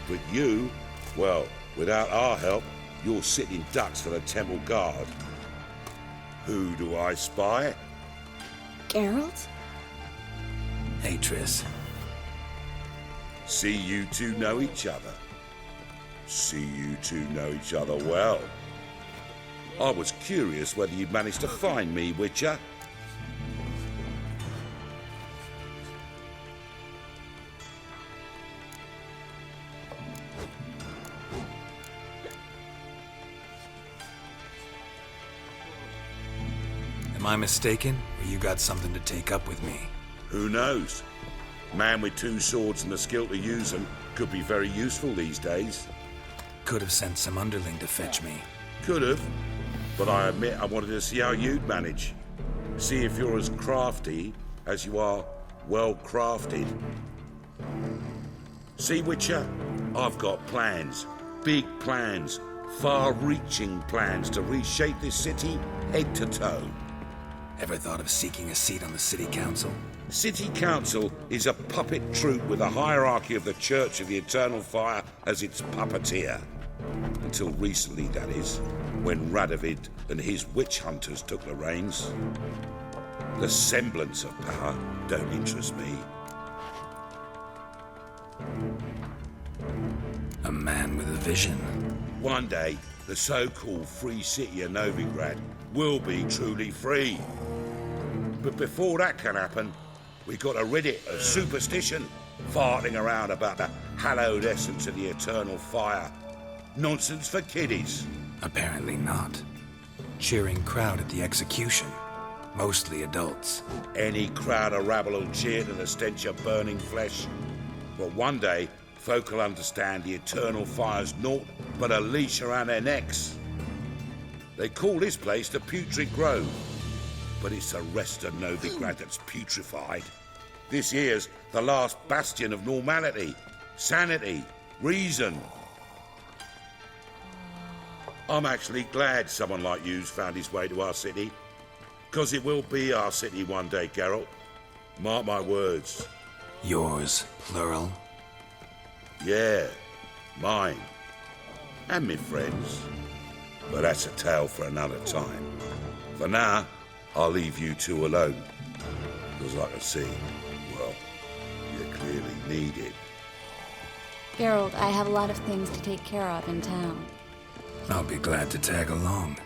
But you, well, without our help, you're sitting ducks for the temple guard. Who do I spy? Geralt? Hey, Triss. See you two know each other. See you two know each other well. I was curious whether you'd managed to find me, Witcher. Am I mistaken, or you got something to take up with me? Who knows? Man with two swords and the skill to use them could be very useful these days. Could have sent some underling to fetch me. Could have, but I admit I wanted to see how you'd manage. See if you're as crafty as you are well-crafted. See, Witcher, I've got plans. Big plans. Far-reaching plans to reshape this city head to toe. Ever thought of seeking a seat on the city council? City Council is a puppet troupe with a hierarchy of the Church of the Eternal Fire as its puppeteer. Until recently, that is, when Radovid and his witch hunters took the reins. The semblance of power don't interest me. A man with a vision. One day, the so-called free city of Novigrad will be truly free. But before that can happen, we got to rid it of superstition, farting around about the hallowed essence of the eternal fire. Nonsense for kiddies. Apparently not. Cheering crowd at the execution. Mostly adults. Any crowd of rabble will cheer to the stench of burning flesh. But one day, folk will understand the eternal fire's naught but a leash around their necks. They call this place the Putrid Grove, but it's the rest of Novigrad that's putrefied. This here's the last bastion of normality, sanity, reason. I'm actually glad someone like you's found his way to our city, because it will be our city one day, Geralt. Mark my words. Yours, plural? Yeah, mine. And me friends. But that's a tale for another time. For now, I'll leave you two alone. Because I can see, well, you clearly need it. Geralt, I have a lot of things to take care of in town. I'll be glad to tag along.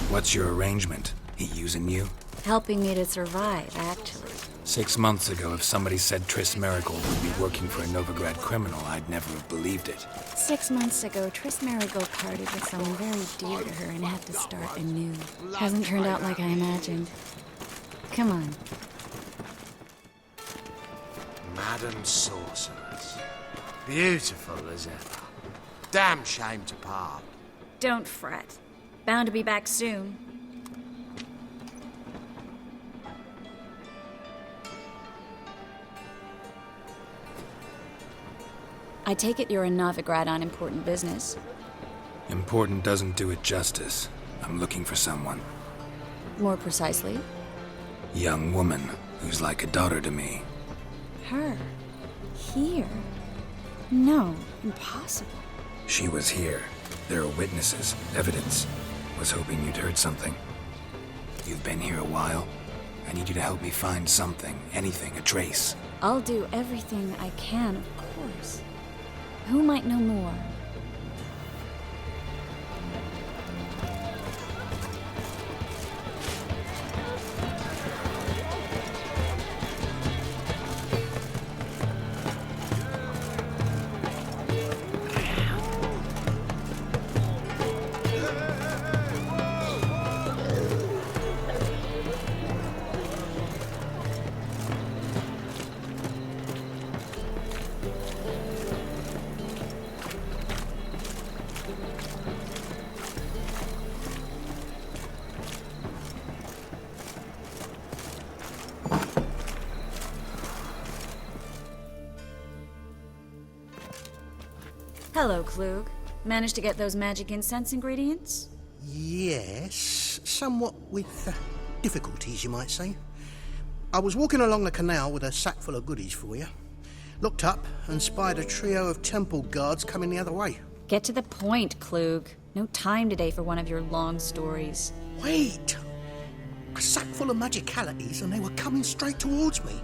What's your arrangement? He using you? Helping me to survive, actually. 6 months ago, if somebody said Triss Marigold would be working for a Novigrad criminal, I'd never have believed it. 6 months ago, Triss Marigold parted with someone very dear to her and had to start anew. Hasn't turned out like I imagined. Come on. Madam Sorceress. Beautiful as ever. Damn shame to part. Don't fret. Bound to be back soon. I take it you're in Novigrad on important business. Important doesn't do it justice. I'm looking for someone. More precisely? Young woman who's like a daughter to me. Her? Here? No, impossible. She was here. There are witnesses, evidence. Was hoping you'd heard something. You've been here a while. I need you to help me find something, anything, a trace. I'll do everything I can, of course. Who might know more? Hello, Klug. Managed to get those magic incense ingredients? Yes, somewhat with difficulties, you might say. I was walking along the canal with a sack full of goodies for you. Looked up and spied a trio of temple guards coming the other way. Get to the point, Klug. No time today for one of your long stories. Wait! A sack full of magicalities and they were coming straight towards me.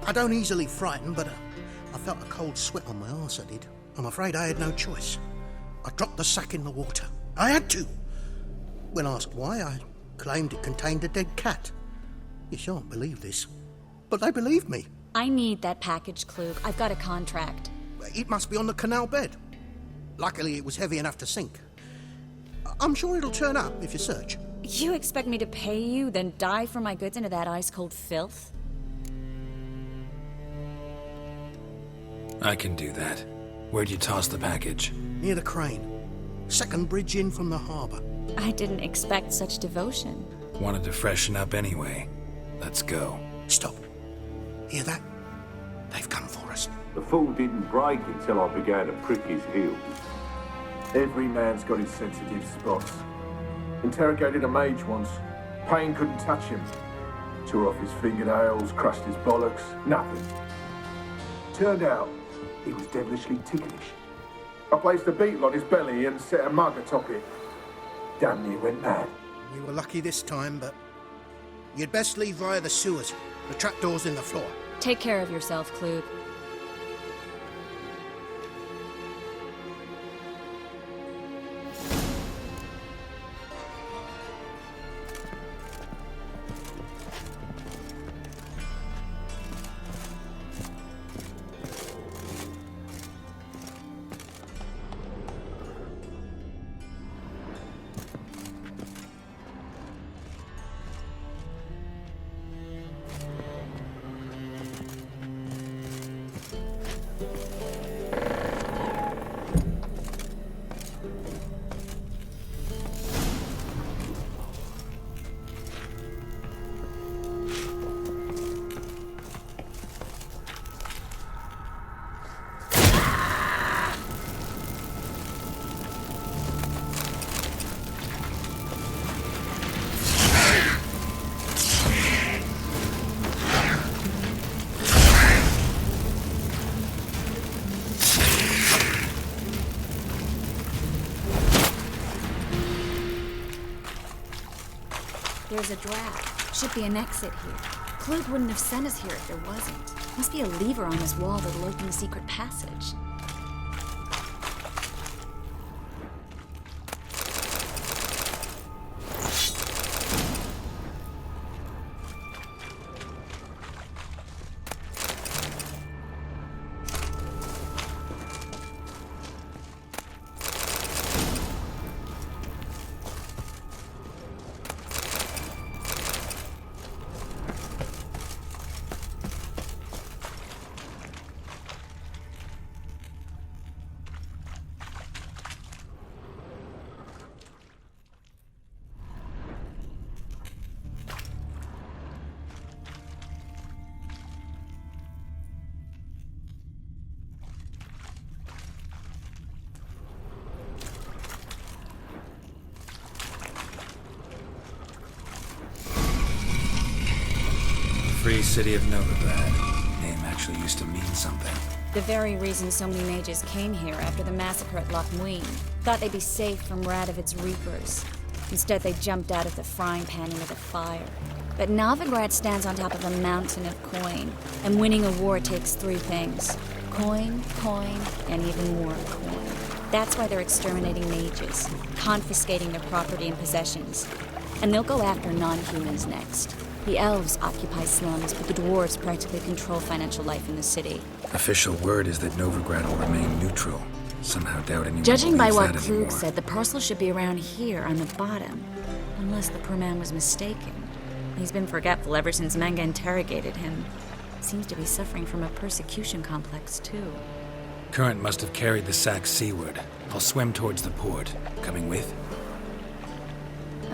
I don't easily frighten, but I felt a cold sweat on my arse, I did. I'm afraid I had no choice. I dropped the sack in the water. I had to. When asked why, I claimed it contained a dead cat. You shan't believe this, but they believed me. I need that package, Klug. I've got a contract. It must be on the canal bed. Luckily, it was heavy enough to sink. I'm sure it'll turn up if you search. You expect me to pay you, then dive for my goods into that ice-cold filth? I can do that. Where'd you toss the package? Near the crane. Second bridge in from the harbour. I didn't expect such devotion. Wanted to freshen up anyway. Let's go. Stop. Hear that? They've come for us. The fall didn't break until I began to prick his heels. Every man's got his sensitive spots. Interrogated a mage once. Pain couldn't touch him. Tore off his fingernails, crushed his bollocks, nothing. Turned out, he was devilishly ticklish. I placed a beetle on his belly and set a mug atop it. Damn near went mad. You were lucky this time, but you'd best leave via the sewers. The trapdoor's in the floor. Take care of yourself, Klug. There's a draft. Should be an exit here. Klug wouldn't have sent us here if there wasn't. Must be a lever on this wall that'll open the secret passage. Free City of Novigrad. Name actually used to mean something. The very reason so many mages came here after the massacre at Loch Muin. Thought they'd be safe from Radovid's reapers. Instead, they jumped out of the frying pan into the fire. But Novigrad stands on top of a mountain of coin, and winning a war takes three things. Coin, and even more coin. That's why they're exterminating mages, confiscating their property and possessions. And they'll go after non-humans next. The elves occupy slums, but the dwarves practically control financial life in the city. Official word is that Novigrad will remain neutral. Somehow doubt anyone Judging by believes what that Klug anymore. said, the parcel should be around here on the bottom. Unless the poor man was mistaken. He's been forgetful ever since Manga interrogated him. Seems to be suffering from a persecution complex, too. Current must have carried the sack seaward. I'll swim towards the port. Coming with?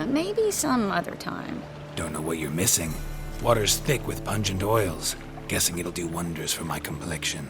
Maybe some other time. Don't know what you're missing. Water's thick with pungent oils. Guessing it'll do wonders for my complexion.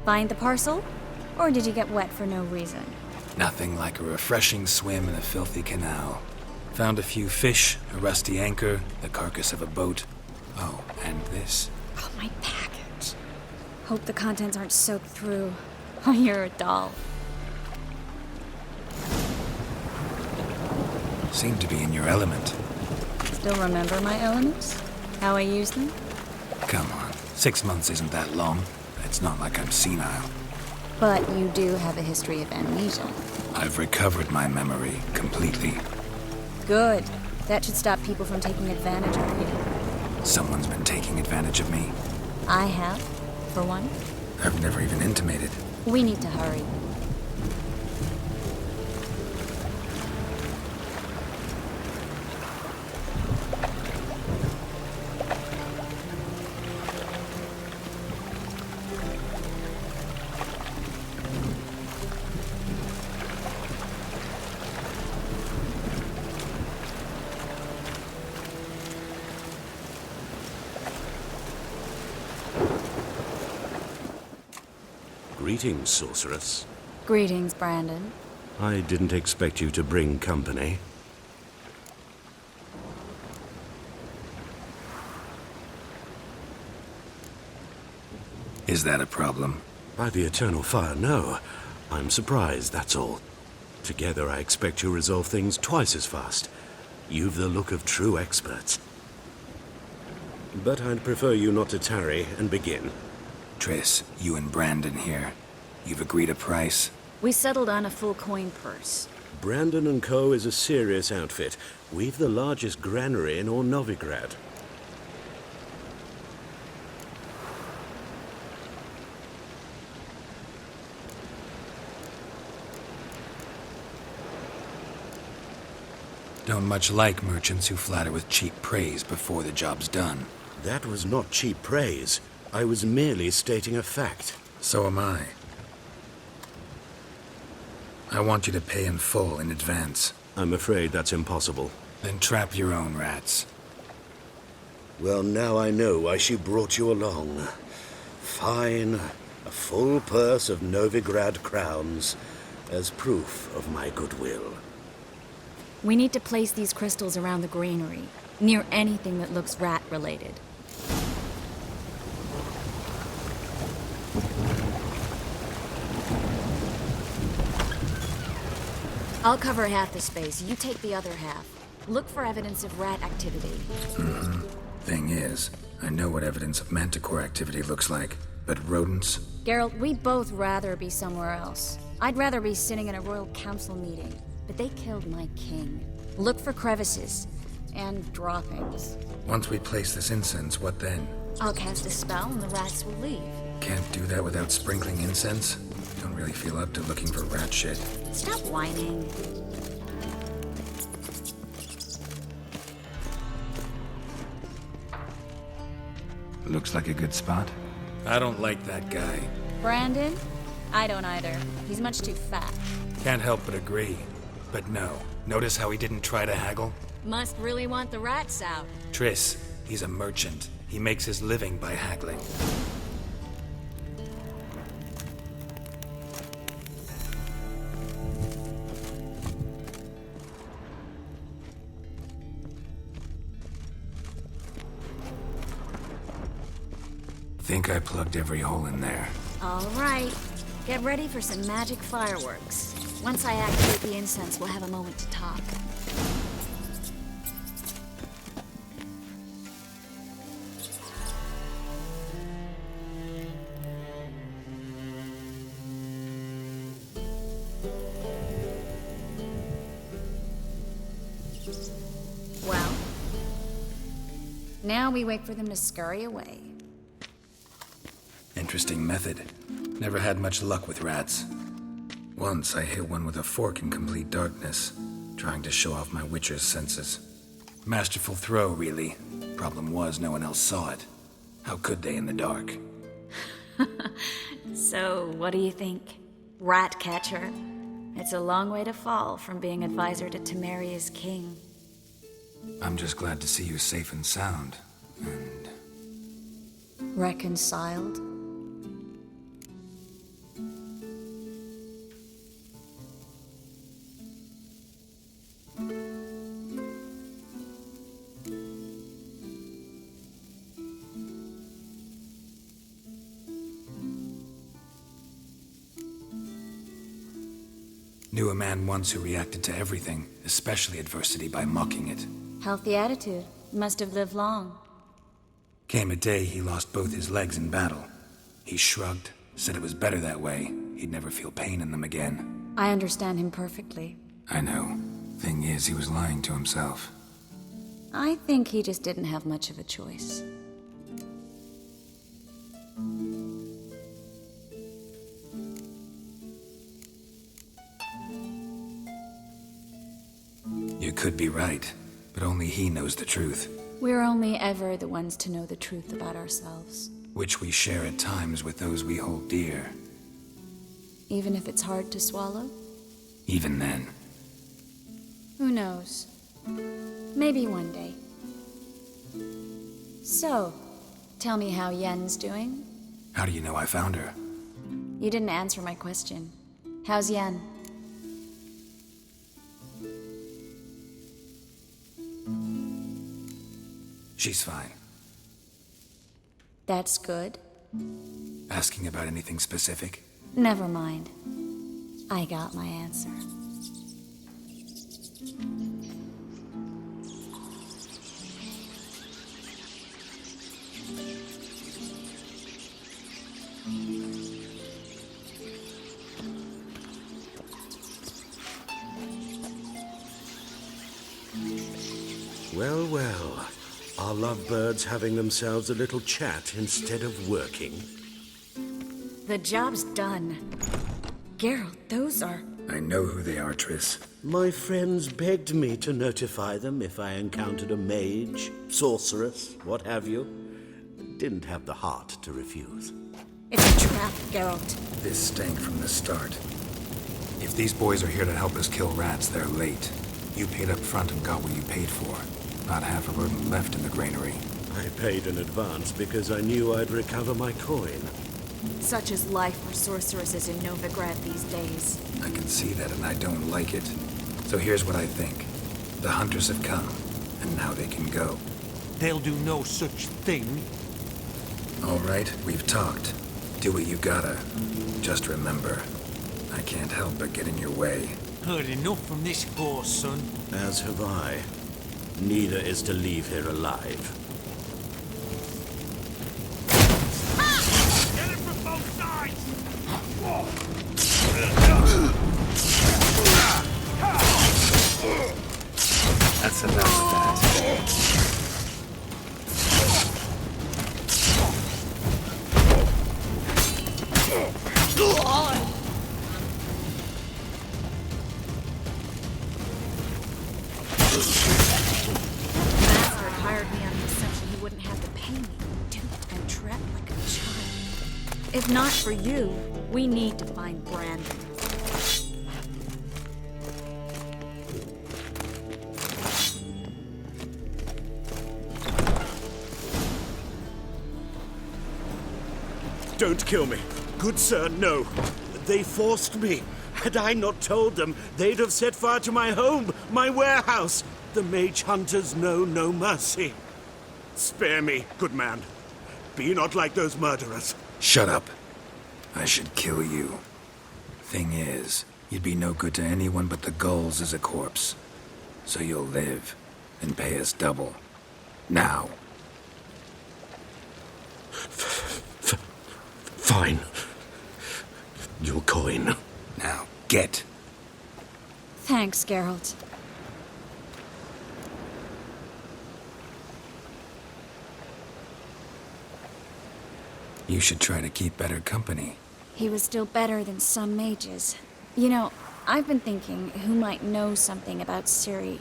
Find the parcel? Or did you get wet for no reason? Nothing like a refreshing swim in a filthy canal. Found a few fish, a rusty anchor, the carcass of a boat. Oh, and this. Oh, my package. Hope the contents aren't soaked through. Oh, you're a doll. Seem to be in your element. Still remember my elements? How I use them? Come on, 6 months isn't that long. It's not like I'm senile. But you do have a history of amnesia. I've recovered my memory completely. Good. That should stop people from taking advantage of you. Someone's been taking advantage of me. I have, for one. I've never even intimated. We need to hurry. Greetings, sorceress. Greetings, Brandon. I didn't expect you to bring company. Is that a problem? By the eternal fire, no. I'm surprised, that's all. Together, I expect you resolve things twice as fast. You've the look of true experts. But I'd prefer you not to tarry and begin. Triss, you and Brandon here. You've agreed a price? We settled on a full coin purse. Brandon & Co. is a serious outfit. We've the largest granary in all Novigrad. Don't much like merchants who flatter with cheap praise before the job's done. That was not cheap praise. I was merely stating a fact. So am I. I want you to pay in full in advance. I'm afraid that's impossible. Then trap your own rats. Well, now I know why she brought you along. Fine. A full purse of Novigrad crowns as proof of my goodwill. We need to place these crystals around the granary, near anything that looks rat-related. I'll cover half the space, you take the other half. Look for evidence of rat activity. Thing is, I know what evidence of manticore activity looks like, but rodents? Geralt, we'd both rather be somewhere else. I'd rather be sitting in a royal council meeting, but they killed my king. Look for crevices and droppings. Once we place this incense, what then? I'll cast a spell and the rats will leave. Can't do that without sprinkling incense? Don't really feel up to looking for rat shit. Stop whining. Looks like a good spot. I don't like that guy. Brandon? I don't either. He's much too fat. Can't help but agree. But no. Notice how he didn't try to haggle? Must really want the rats out. Triss, he's a merchant. He makes his living by haggling. Think I plugged every hole in there. All right. Get ready for some magic fireworks. Once I activate the incense, we'll have a moment to talk. Well, now we wait for them to scurry away. Interesting method. Never had much luck with rats. Once I hit one with a fork in complete darkness, trying to show off my witcher's senses. Masterful throw, really. Problem was, no one else saw it. How could they in the dark? So, what do you think? Rat catcher? It's a long way to fall from being advisor to Temeria's king. I'm just glad to see you safe and sound. And Reconciled? Knew a man once who reacted to everything, especially adversity, by mocking it. Healthy attitude. Must have lived long. Came a day he lost both his legs in battle. He shrugged, said it was better that way. He'd never feel pain in them again. I understand him perfectly. I know. Thing is, he was lying to himself. I think he just didn't have much of a choice. You could be right, but only he knows the truth. We're only ever the ones to know the truth about ourselves. Which we share at times with those we hold dear. Even if it's hard to swallow? Even then. Who knows? Maybe one day. So, tell me how Yen's doing? How do you know I found her? You didn't answer my question. How's Yen? She's fine. That's good. Asking about anything specific? Never mind. I got my answer. Well, well. Are lovebirds having themselves a little chat instead of working? The job's done. Geralt, those are... I know who they are, Triss. My friends begged me to notify them if I encountered a mage, sorceress, what have you. Didn't have the heart to refuse. It's a trap, Geralt. This stank from the start. If these boys are here to help us kill rats, they're late. You paid up front and got what you paid for. Not half a rodent left in the granary. I paid in advance because I knew I'd recover my coin. Such is life for sorceresses in Novigrad these days. I can see that and I don't like it. So here's what I think. The hunters have come, and now they can go. They'll do no such thing. All right, we've talked. Do what you gotta. Just remember, I can't help but get in your way. Heard enough from this horse, son. As have I. Neither is to leave here alive. Get it from both sides! That's enough of that. Bastard hired me on the assumption he wouldn't have to pay me, duped and trapped like a child. If not for you, we need to find Brandon. Don't kill me. Good sir, no. They forced me. Had I not told them, they'd have set fire to my home, my warehouse. The mage hunters know no mercy. Spare me, good man. Be not like those murderers. Shut up. I should kill you. Thing is, you'd be no good to anyone but the gulls as a corpse. So you'll live and pay us double. Now. Fine. Your coin. Now, get. Thanks, Geralt. You should try to keep better company. He was still better than some mages. You know, I've been thinking who might know something about Ciri.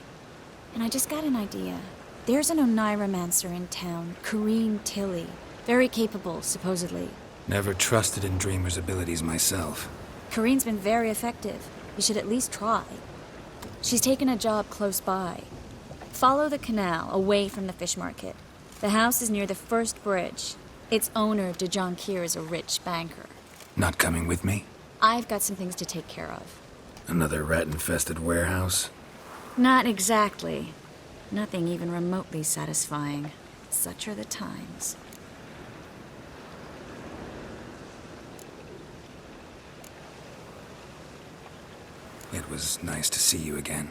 And I just got an idea. There's an Oneiromancer in town, Corrine Tilly. Very capable, supposedly. Never trusted in Dreamer's abilities myself. Corrine's been very effective. You should at least try. She's taken a job close by. Follow the canal, away from the fish market. The house is near the first bridge. Its owner, de Jonquier, is a rich banker. Not coming with me? I've got some things to take care of. Another rat-infested warehouse? Not exactly. Nothing even remotely satisfying. Such are the times. It was nice to see you again.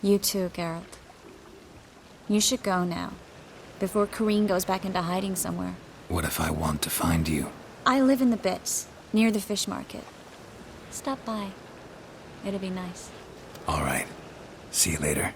You too, Geralt. You should go now, before Kareen goes back into hiding somewhere. What if I want to find you? I live in the Bits, near the fish market. Stop by. It'll be nice. All right. See you later.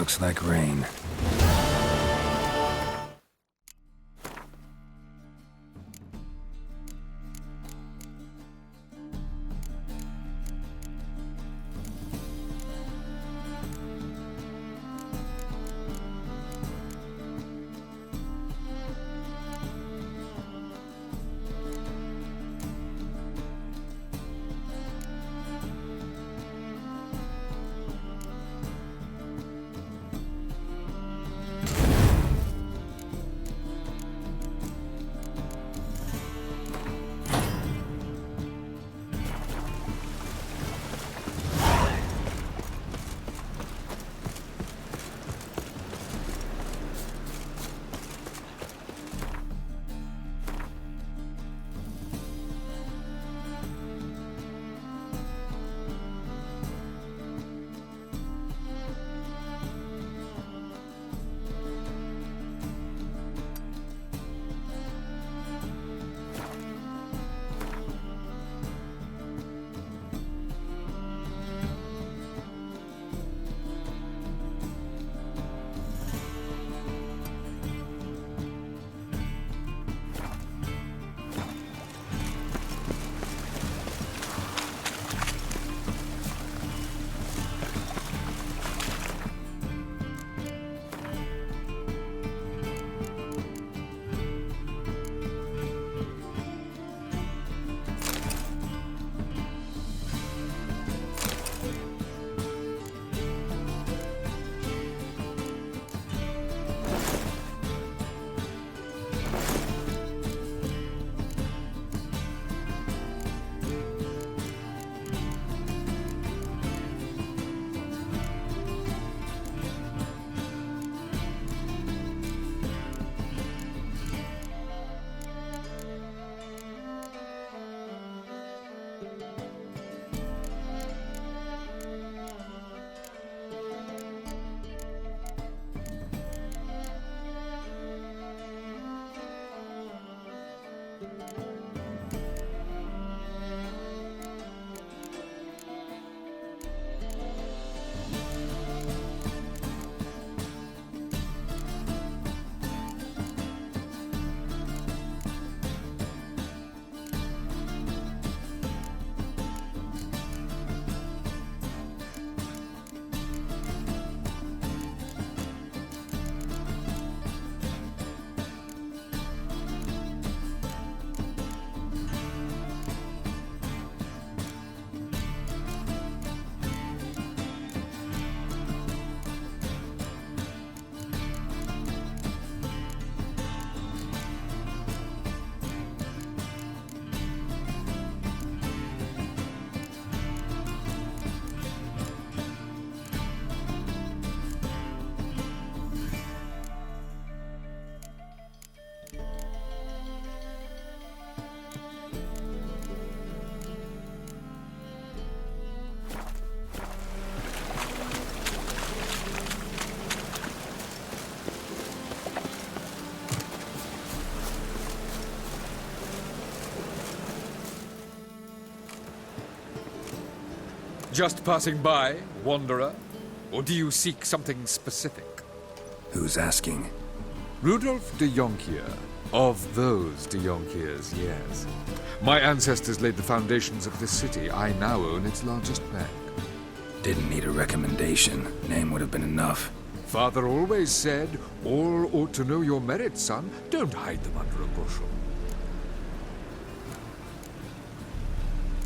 looks like rain. Just passing by, wanderer? Or do you seek something specific? Who's asking? Rudolf de Jonkier. Of those de Jonkiers, yes. My ancestors laid the foundations of this city. I now own its largest bank. Didn't need a recommendation. Name would have been enough. Father always said, all ought to know your merits, son. Don't hide them under a bushel.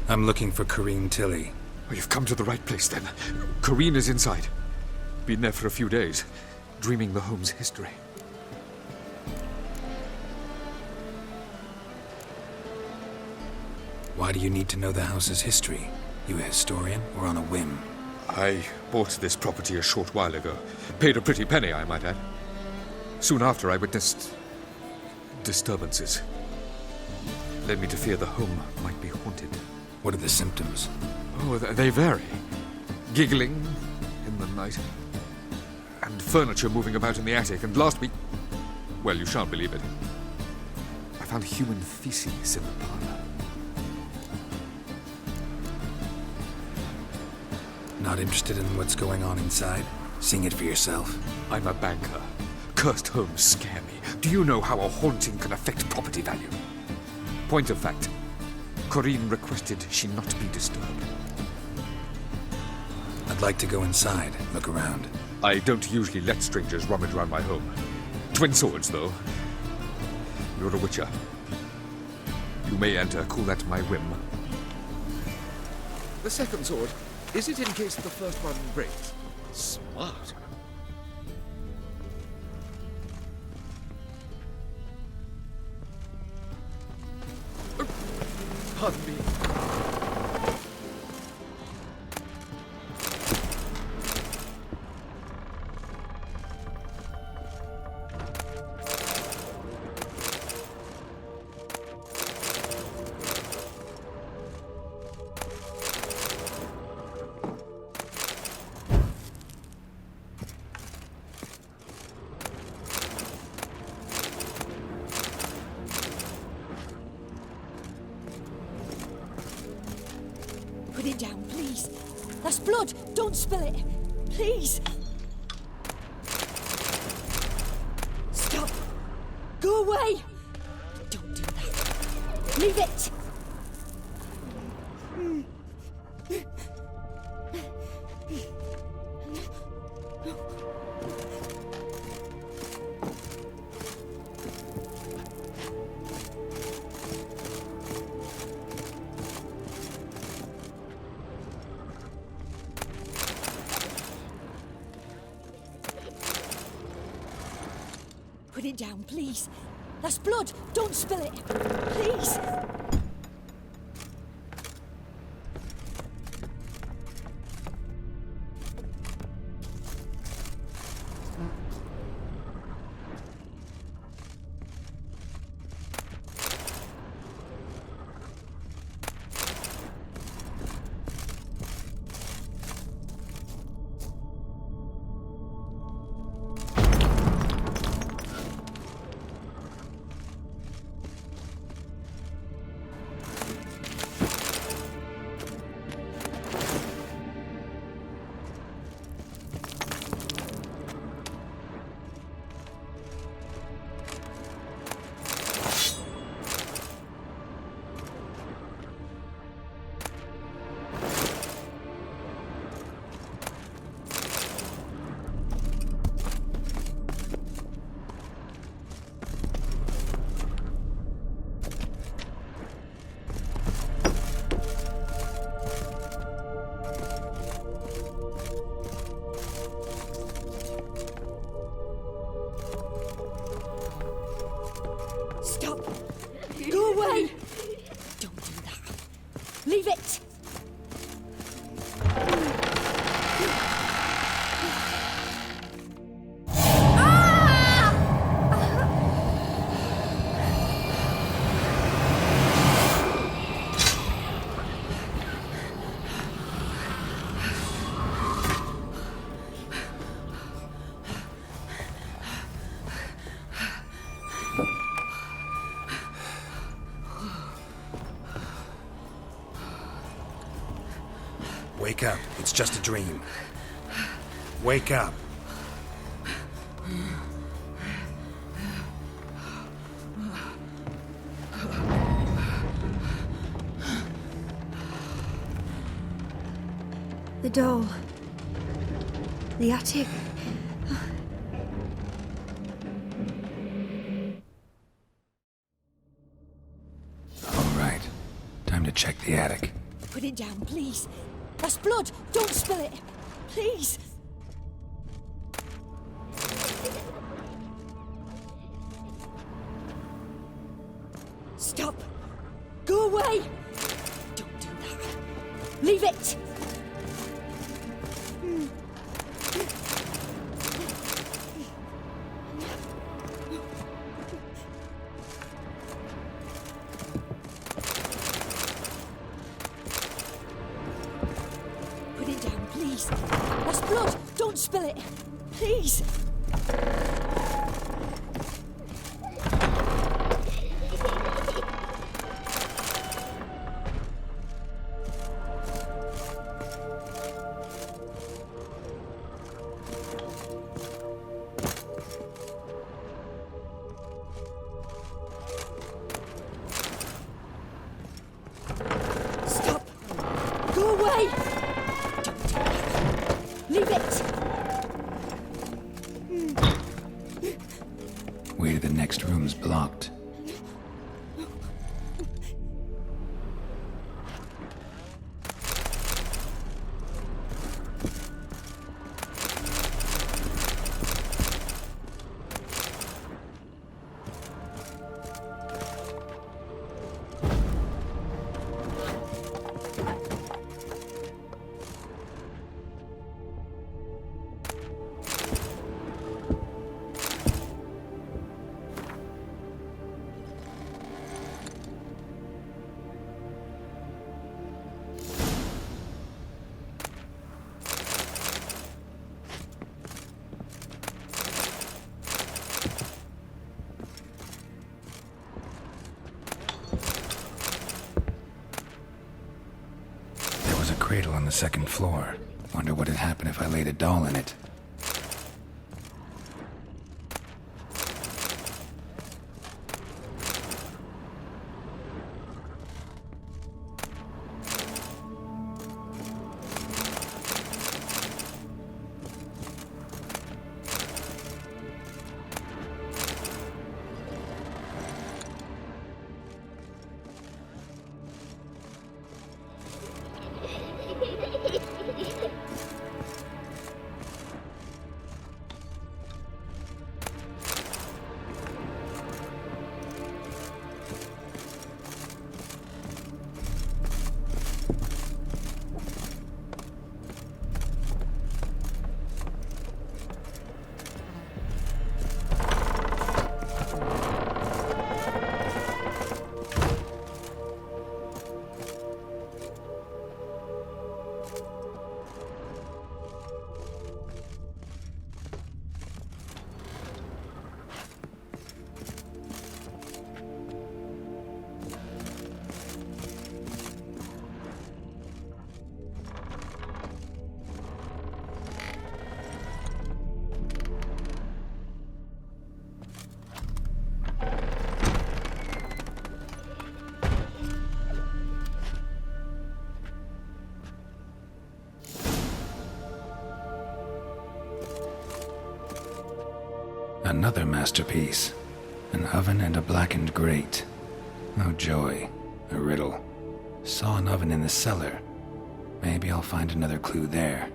I'm looking for Corrine Tilly. Oh, you've come to the right place, then. Corrine is inside. Been there for a few days, dreaming the home's history. Why do you need to know the house's history? You a historian or on a whim? I bought this property a short while ago. Paid a pretty penny, I might add. Soon after, I witnessed disturbances. Led me to fear the home might be haunted. What are the symptoms? Oh, they vary. Giggling in the night. And furniture moving about in the attic. And last week... well, you shan't believe it. I found human feces in the parlor. Not interested in what's going on inside? Seeing it for yourself. I'm a banker. Cursed homes scare me. Do you know how a haunting can affect property value? Point of fact, Corinne requested she not be disturbed. I'd like to go inside, look around. I don't usually let strangers rummage around my home. Twin swords, though. You're a witcher. You may enter, call at my whim. The second sword, is it in case the first one breaks? Smart. Pardon me. Put it down, please. That's blood. Don't spill it. Please. Stop. Go away. Don't do that. Leave it. Put it down, please. That's blood. Don't spill it. Please. Stop. Go away. Don't do that. Leave it. Wake up. It's just a dream. Wake up. The doll. The attic. All right. Time to check the attic. Put it down, please. That's blood. Don't spill it. Please. Stop. Go away. Don't do that. Leave it. Put it down, please. That's blood. Don't spill it. Please. away! Leave it! Way to the next room's blocked. Cradle on the second floor. Wonder what would happen if I laid a doll in it. Another masterpiece. An oven and a blackened grate. Oh joy. A riddle. Saw an oven in the cellar. Maybe I'll find another clue there.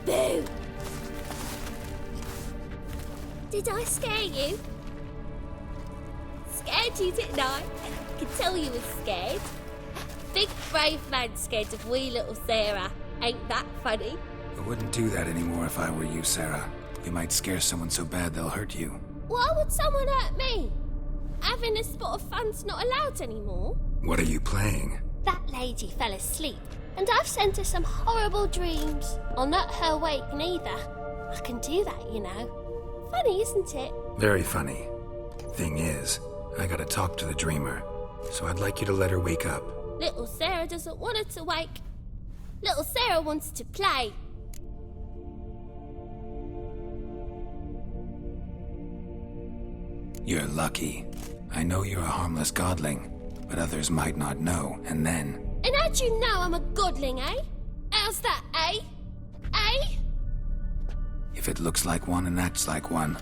Boo! Did I scare you? Scared you, didn't I? Could tell you was scared. Big brave man scared of wee little Sarah. Ain't that funny? I wouldn't do that anymore if I were you, Sarah. You might scare someone so bad they'll hurt you. Why would someone hurt me? Having a spot of fun's not allowed anymore. What are you playing? That lady fell asleep, and I've sent her some horrible dreams. I'll not her wake neither. I can do that, you know. Funny, isn't it? Very funny. Thing is, I gotta talk to the dreamer, so I'd like you to let her wake up. Little Sarah doesn't want her to wake. Little Sarah wants to play. You're lucky. I know you're a harmless godling, but others might not know, and then... And how'd you know I'm a godling, eh? How's that, eh? Eh? If it looks like one and acts like one,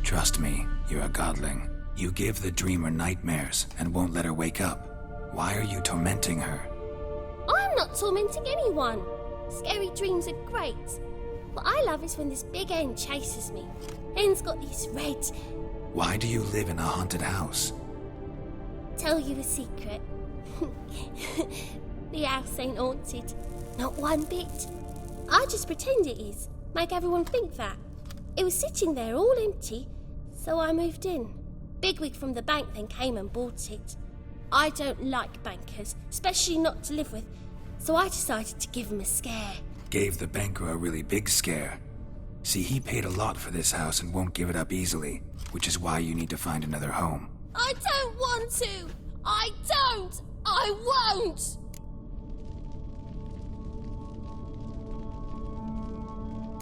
trust me, you're a godling. You give the dreamer nightmares and won't let her wake up. Why are you tormenting her? I'm not tormenting anyone. Scary dreams are great. What I love is when this big hen chases me. Hen's got these red... Why do you live in a haunted house? Tell you a secret. The house ain't haunted. Not one bit. I just pretend it is. Make everyone think that. It was sitting there all empty, so I moved in. Bigwig from the bank then came and bought it. I don't like bankers, especially not to live with, so I decided to give him a scare. Gave the banker a really big scare. See, he paid a lot for this house and won't give it up easily, which is why you need to find another home. I don't want to! I don't! I won't!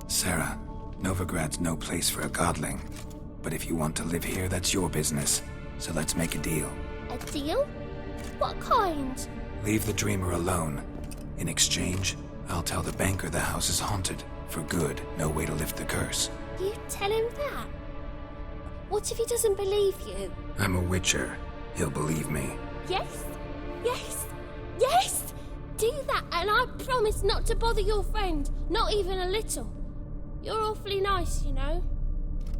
Sarah, Novigrad's no place for a godling. But if you want to live here, that's your business. So let's make a deal. A deal? What kind? Leave the dreamer alone. In exchange, I'll tell the banker the house is haunted. For good, no way to lift the curse. You tell him that? What if he doesn't believe you? I'm a witcher. He'll believe me. Yes? Yes? Yes! Do that, and I promise not to bother your friend. Not even a little. You're awfully nice, you know.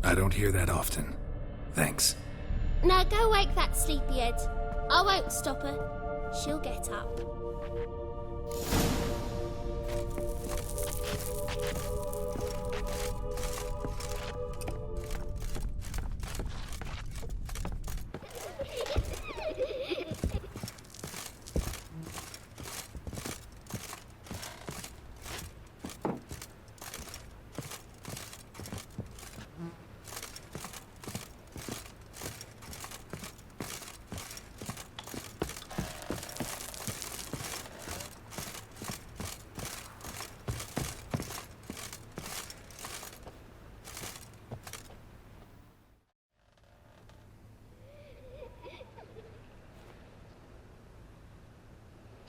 I don't hear that often. Thanks. Now go wake that sleepyhead. I won't stop her. She'll get up.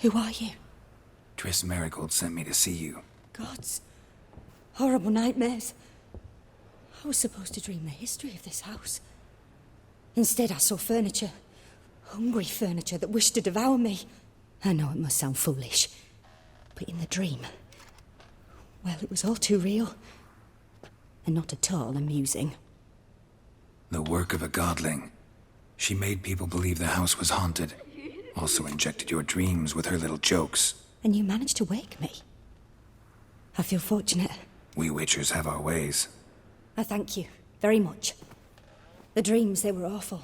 Who are you? Triss Marigold sent me to see you. Gods. Horrible nightmares. I was supposed to dream the history of this house. Instead, I saw furniture. Hungry furniture that wished to devour me. I know it must sound foolish, but in the dream, well, it was all too real. And not at all amusing. The work of a godling. She made people believe the house was haunted. Also injected your dreams with her little jokes. And you managed to wake me. I feel fortunate. We witchers have our ways. I thank you very much. The dreams, they were awful.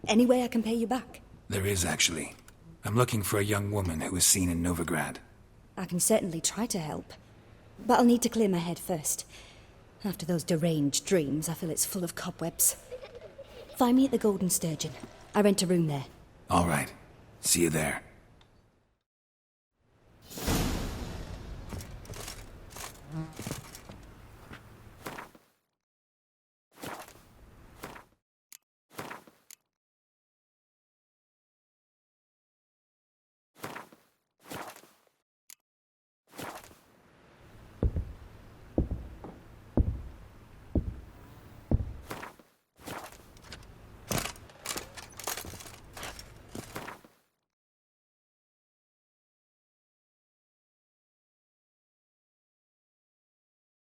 Any way I can pay you back? There is, actually. I'm looking for a young woman who was seen in Novigrad. I can certainly try to help. But I'll need to clear my head first. After those deranged dreams, I feel it's full of cobwebs. Find me at the Golden Sturgeon. I rent a room there. All right. See you there.